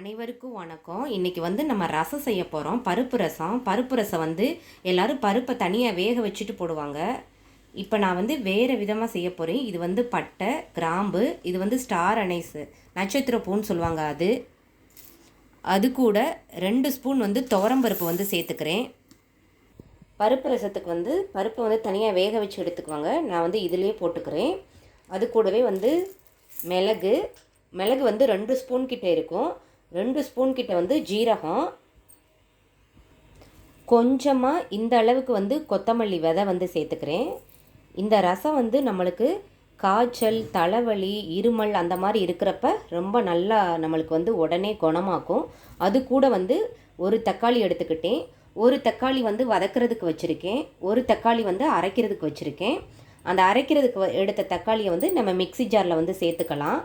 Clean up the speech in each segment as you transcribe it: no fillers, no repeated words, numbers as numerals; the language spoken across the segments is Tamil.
அனைவருக்கும் வணக்கம். இன்றைக்கி வந்து நம்ம ரசம் செய்ய போகிறோம். பருப்பு ரசம். பருப்பு ரசம் வந்து எல்லோரும் பருப்பை தனியாக வேக வச்சுட்டு போடுவாங்க. இப்போ நான் வந்து வேறு விதமாக செய்ய போகிறேன். இது வந்து பட்டை, கிராம்பு, இது வந்து ஸ்டார் அனைஸு, நட்சத்திர பூன்னு சொல்லுவாங்க. அது கூட 2 ஸ்பூன் வந்து துவரம்பருப்பு வந்து சேர்த்துக்கிறேன். பருப்பு ரசத்துக்கு வந்து பருப்பை வந்து தனியாக வேக வச்சு எடுத்துக்குவாங்க. நான் வந்து இதிலே போட்டுக்கிறேன். அது கூடவே வந்து மிளகு வந்து 2 ஸ்பூன் கிட்டே இருக்கும். 2 ஸ்பூன் கிட்ட வந்து ஜீரகம், கொஞ்சமாக இந்த அளவுக்கு வந்து கொத்தமல்லி விதை வந்து சேர்த்துக்கிறேன். இந்த ரசம் வந்து நம்மளுக்கு காய்ச்சல், தலைவலி, இருமல் அந்த மாதிரி இருக்கிறப்ப ரொம்ப நல்லா நம்மளுக்கு வந்து உடனே குணமாக்கும். அது கூட வந்து ஒரு தக்காளி எடுத்துக்கிட்டேன். ஒரு தக்காளி வந்து வதக்கிறதுக்கு வச்சுருக்கேன், ஒரு தக்காளி வந்து அரைக்கிறதுக்கு வச்சுருக்கேன். அந்த அரைக்கிறதுக்கு எடுத்த தக்காளியை வந்து நம்ம மிக்ஸி ஜாரில் வந்து சேர்த்துக்கலாம்.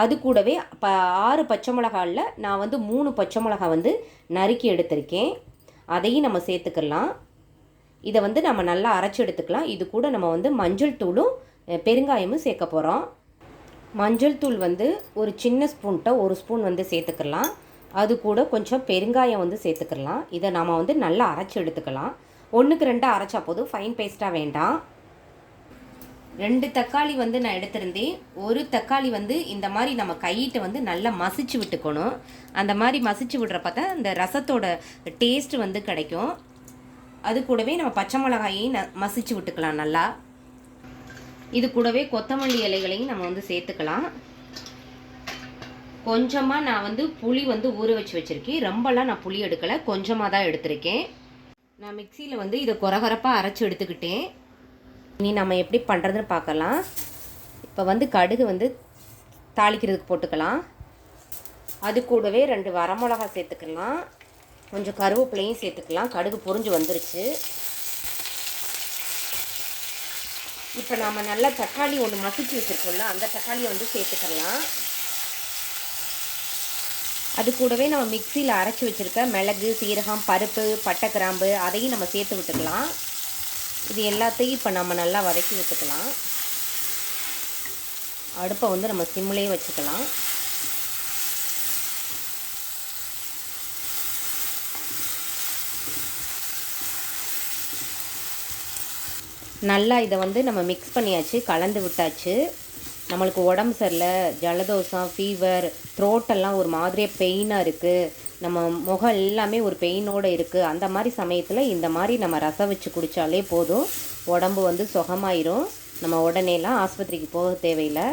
அது கூடவே 6 பச்சை மிளகாயில் நான் வந்து 3 பச்சை மிளகா வந்து நறுக்கி எடுத்திருக்கேன். அதையும் நம்ம சேர்த்துக்கலாம். இதை வந்து நம்ம நல்லா அரைச்சி எடுத்துக்கலாம். இது கூட நம்ம வந்து மஞ்சள் தூளும் பெருங்காயமும் சேர்க்க போகிறோம். மஞ்சள் தூள் வந்து ஒரு சின்ன ஸ்பூன்கிட்ட 1 ஸ்பூன் வந்து சேர்த்துக்கலாம். அது கூட கொஞ்சம் பெருங்காயம் வந்து சேர்த்துக்கலாம். இதை நம்ம வந்து நல்லா அரைச்சி எடுத்துக்கலாம். 1க்கு 2 அரைச்சா போதும், ஃபைன் பேஸ்ட்டாக வேண்டாம். 2 தக்காளி வந்து நான் எடுத்திருந்தேன். ஒரு தக்காளி வந்து இந்த மாதிரி நம்ம கையிட்ட வந்து நல்லா மசிச்சு விட்டுக்கணும். அந்த மாதிரி மசிச்சு விடுறப்ப தான் இந்த ரசத்தோட டேஸ்ட் வந்து கிடைக்கும். அது கூடவே நம்ம பச்சை மிளகாயையும் மசிச்சு விட்டுக்கலாம் நல்லா. இது கூடவே கொத்தமல்லி இலைகளையும் நம்ம வந்து சேர்த்துக்கலாம். கொஞ்சமாக நான் வந்து புளி வந்து ஊற வச்சு வச்சுருக்கேன். ரொம்பலாம் நான் புளி எடுக்கலை, கொஞ்சமாக தான் எடுத்திருக்கேன். நான் மிக்சியில் வந்து இதை கொரகொரப்பாக அரைச்சி எடுத்துக்கிட்டேன். இனி நம்ம எப்படி பண்ணுறதுன்னு பார்க்கலாம். இப்போ வந்து கடுகு வந்து தாளிக்கிறதுக்கு போட்டுக்கலாம். அது கூடவே 2 வரமிளகா சேர்த்துக்கலாம். கொஞ்சம் கருவேப்பிலையும் சேர்த்துக்கலாம். கடுகு பொரிஞ்சு வந்துருச்சு. இப்போ நம்ம நல்லா தக்காளி ஒன்று மசிச்சு வச்சுருக்கோம்ல, அந்த தக்காளியை வந்து சேர்த்துக்கலாம். அது கூடவே நம்ம மிக்சியில் அரைச்சி வச்சுருக்க மிளகு, சீரகம், பருப்பு, பட்டை, கிராம்பு அதையும் நம்ம சேர்த்து விட்டுக்கலாம். இது எல்லாத்தையும் இப்போ நம்ம நல்லா வதக்கி விட்டுக்கலாம். அடுப்பை வந்து நம்ம சிம்லேயே வச்சுக்கலாம். நல்லா இதை வந்து நம்ம மிக்ஸ் பண்ணியாச்சு, கலந்து விட்டாச்சு. நம்மளுக்கு உடம்பு சரியில்லை, ஜலதோஷம், ஃபீவர், த்ரோட்டெல்லாம் ஒரு மாதிரியாக பெயினாக இருக்குது, நம்ம முகம் எல்லாமே ஒரு பெயினோடு இருக்குது, அந்த மாதிரி சமயத்தில் இந்த மாதிரி நம்ம ரசம் வச்சு குடித்தாலே போதும், உடம்பு வந்து சுகமாயிரும். நம்ம உடனேலாம் ஆஸ்பத்திரிக்கு போக தேவையில்லை.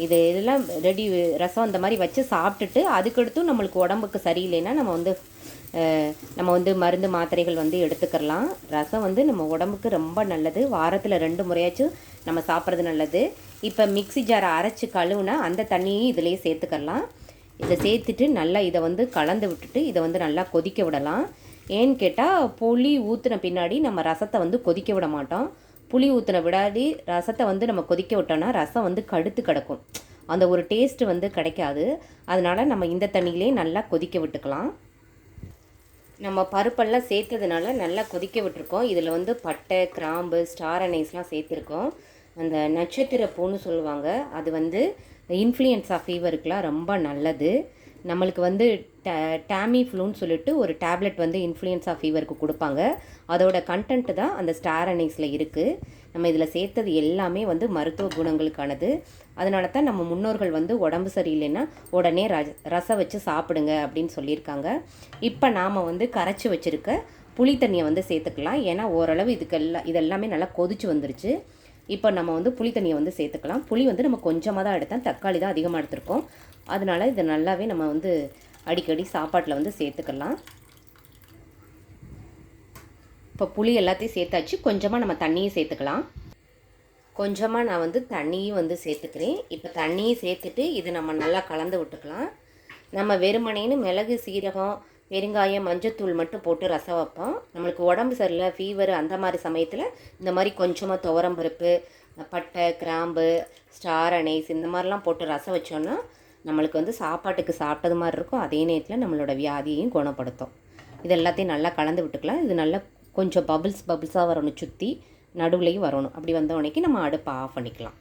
இதெல்லாம் ரெடி ரசம் அந்த மாதிரி வச்சு சாப்பிட்டுட்டு அதுக்கடுத்தும் நம்மளுக்கு உடம்புக்கு சரியில்லைன்னா நம்ம வந்து மருந்து மாத்திரைகள் வந்து எடுத்துக்கலாம். ரசம் வந்து நம்ம உடம்புக்கு ரொம்ப நல்லது. வாரத்தில் 2 முறையாச்சும் நம்ம சாப்பிட்றது நல்லது. இப்போ மிக்ஸி ஜாரை அரைச்சி கழுவுனா அந்த தண்ணியும் இதிலேயே சேர்த்துக்கலாம். இதை சேர்த்துட்டு நல்லா இதை வந்து கலந்து விட்டுட்டு இதை வந்து நல்லா கொதிக்க விடலாம். ஏன்னு கேட்டால் புளி ஊற்றின பின்னாடி நம்ம ரசத்தை வந்து கொதிக்க விட மாட்டோம். புளி ஊற்றின விடாடி ரசத்தை வந்து நம்ம கொதிக்க விட்டோம்னா ரசம் வந்து கடுத்து கிடக்கும், அந்த ஒரு டேஸ்ட்டு வந்து கிடைக்காது. அதனால் நம்ம இந்த தண்ணியிலே நல்லா கொதிக்க விட்டுக்கலாம். நம்ம பருப்பெல்லாம் சேர்த்ததுனால நல்லா கொதிக்க விட்டுருக்கோம். இதில் வந்து பட்டை, கிராம்பு, ஸ்டார் அனைஸ்லாம் சேர்த்துருக்கோம். அந்த நட்சத்திர பூன்னு சொல்லுவாங்க, அது வந்து இன்ஃப்ளூயன்ஸா ஃபீவருக்குலாம் ரொம்ப நல்லது. நம்மளுக்கு வந்து டேமி ஃப்ளூன்னு சொல்லிட்டு ஒரு டேப்லெட் வந்து இன்ஃப்ளூயன்ஸா ஃபீவருக்கு கொடுப்பாங்க. அதோட கண்டென்ட்டு தான் அந்த ஸ்டார் அனைஸில் இருக்குது. நம்ம இதில் சேர்த்தது எல்லாமே வந்து மருத்துவ குணங்களுக்கானது. அதனால தான் நம்ம முன்னோர்கள் வந்து உடம்பு சரியில்லைன்னா உடனே ரசம் வச்சு சாப்பிடுங்க அப்படின்னு சொல்லியிருக்காங்க. இப்போ நாம் வந்து கரைச்சி வச்சுருக்க புளி தண்ணியை வந்து சேர்த்துக்கலாம். ஏன்னா ஓரளவு இதெல்லாமே நல்லா கொதிச்சு வந்துருச்சு. இப்போ நம்ம வந்து புளி தண்ணியை வந்து சேர்த்துக்கலாம். புளி வந்து நம்ம கொஞ்சமாக தான் எடுத்தோம், தக்காளி தான் அதிகமாக எடுத்திருக்கோம். அதனால் இதை நல்லாவே நம்ம வந்து அடிக்கடி சாப்பாட்டில் வந்து சேர்த்துக்கலாம். இப்போ புளி எல்லாத்தையும் சேர்த்தாச்சு. கொஞ்சமாக நம்ம தண்ணியும் சேர்த்துக்கலாம். கொஞ்சமாக நான் வந்து தண்ணியும் வந்து சேர்த்துக்கிறேன். இப்போ தண்ணியும் சேர்த்துட்டு இது நம்ம நல்லா கலந்து விட்டுக்கலாம். நம்ம வெறுமனேன்னு மிளகு, சீரகம், பெருங்காயம், மஞ்சத்தூள் மட்டும் போட்டு ரசம் வைப்போம். நம்மளுக்கு உடம்பு சரியில்லை, ஃபீவர் அந்த மாதிரி சமயத்தில் இந்த மாதிரி கொஞ்சமாக துவரம்பருப்பு, பட்டை, கிராம்பு, ஸ்டார் அனைஸ் இந்த மாதிரிலாம் போட்டு ரசம் வச்சோன்னா நம்மளுக்கு வந்து சாப்பாட்டுக்கு சாப்பிட்டது மாதிரி இருக்கும். அதே நேரத்தில் நம்மளோட வியாதியையும் குணப்படுத்தும். இது எல்லாத்தையும் நல்லா கலந்து விட்டுக்கலாம். இது நல்லா கொஞ்சம் பபிள்ஸாக வரணும், சுற்றி நடுவுலையும் வரணும். அப்படி வந்தவனைக்கு நம்ம அடுப்பை ஆஃப் பண்ணிக்கலாம்.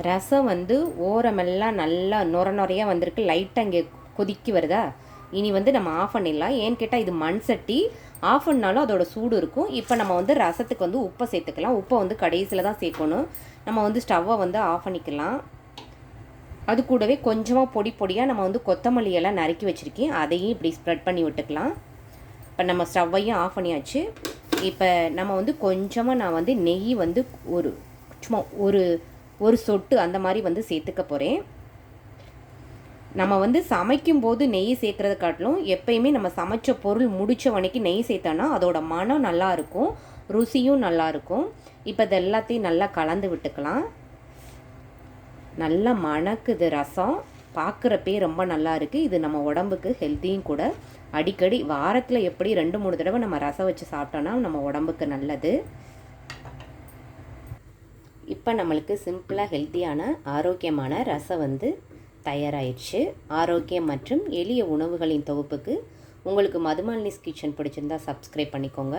ரசம் வந்து ஓரமெல்லாம் நல்லா நுரையாக வந்திருக்கு. லைட்டாக இங்கே கொதிக்கி வருதா? இனி வந்து நம்ம ஆஃப் பண்ணிடலாம். ஏன்னு கேட்டால் இது மண் சட்டி, ஆஃப் பண்ணாலும் அதோட சூடு இருக்கும். இப்போ நம்ம வந்து ரசத்துக்கு வந்து உப்பை சேர்த்துக்கலாம். உப்பை வந்து கடைசியில் தான் சேர்க்கணும். நம்ம வந்து ஸ்டவ்வை வந்து ஆஃப் பண்ணிக்கலாம். அது கூடவே கொஞ்சமாக பொடி பொடியாக நம்ம வந்து கொத்தமல்லி எல்லாம் நறுக்கி வச்சுருக்கேன், அதையும் இப்படி ஸ்ப்ரெட் பண்ணி விட்டுக்கலாம். இப்போ நம்ம ஸ்டவ்வையும் ஆஃப் பண்ணியாச்சு. இப்போ நம்ம வந்து கொஞ்சமாக நான் வந்து நெய் வந்து சும்மா ஒரு சொட்டு அந்த மாதிரி வந்து சேர்த்துக்க போகிறேன். நம்ம வந்து சமைக்கும்போது நெய் சேர்க்குறத காட்டிலும் எப்பயுமே நம்ம சமைச்ச பொருள் முடித்த வரைக்கும் நெய் சேர்த்தோன்னா அதோட மனம் நல்லாயிருக்கும், ருசியும் நல்லாயிருக்கும். இப்போ இது எல்லாத்தையும் நல்லா கலந்து விட்டுக்கலாம். நல்லா மணக்குது ரசம், பார்க்குறப்பே ரொம்ப நல்லா இருக்குது. இது நம்ம உடம்புக்கு ஹெல்த்தியும் கூட. அடிக்கடி வாரத்தில் எப்படி 2-3 தடவை நம்ம ரசம் வச்சு சாப்பிட்டோன்னா நம்ம உடம்புக்கு நல்லது. இப்போ நம்மளுக்கு சிம்பிளாக ஹெல்த்தியான ஆரோக்கியமான ரசம் வந்து தயாராகிடுச்சு. ஆரோக்கியம் மற்றும் எளிய உணவுகளின் தொகுப்புக்கு உங்களுக்கு மதுமாலினிஸ் கிச்சன் பிடிச்சிருந்தா சப்ஸ்கிரைப் பண்ணிக்கோங்க.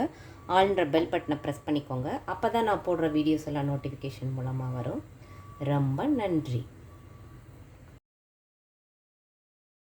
ஆல்ன்ற பெல் பட்டனை ப்ரெஸ் பண்ணிக்கோங்க. அப்போ தான் நான் போடுற வீடியோஸ் எல்லாம் நோட்டிஃபிகேஷன் மூலமாக வரும். ரொம்ப நன்றி.